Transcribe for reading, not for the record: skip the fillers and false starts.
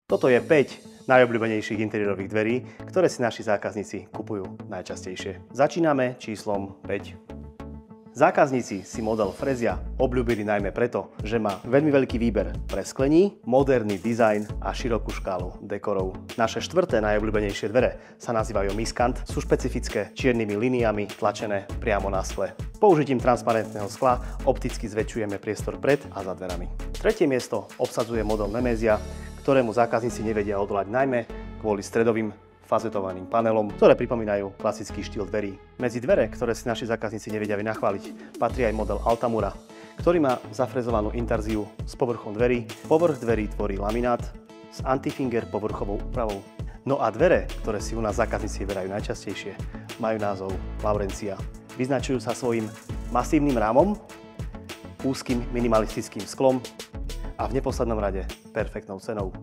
Toto je 5 najobľúbenejších interiérových dverí, ktoré si naši zákazníci kupujú najčastejšie. Začíname číslom 5. Zákazníci si model Frezia obľúbili najmä preto, že má veľmi veľký výber presklení, moderný dizajn a širokú škálu dekorov. Naše štvrté najobľúbenejšie dvere sa nazývajú Miskant, sú špecifické čiernymi liniami tlačené priamo na skle. Použitím transparentného skla opticky zväčšujeme priestor pred a za dverami. Tretie miesto obsadzuje model Nemezia, ktorému zákazníci nevedia odolať najmä kvôli stredovým fazetovaným panelom, ktoré pripomínajú klasický štýl dverí. Medzi dvere, ktoré si naši zákazníci nevedia vynachváliť, patrí aj model Altamura, ktorý má zafrezovanú intarziu s povrchom dverí. Povrch dverí tvorí laminát s antifinger povrchovou úpravou. No a dvere, ktoré si u nás zákazníci vyberajú najčastejšie, majú názov Laurencia. Vyznačujú sa svojím masívnym rámom, úzkým minimalistickým sklom a v neposlednom rade perfektnou cenou.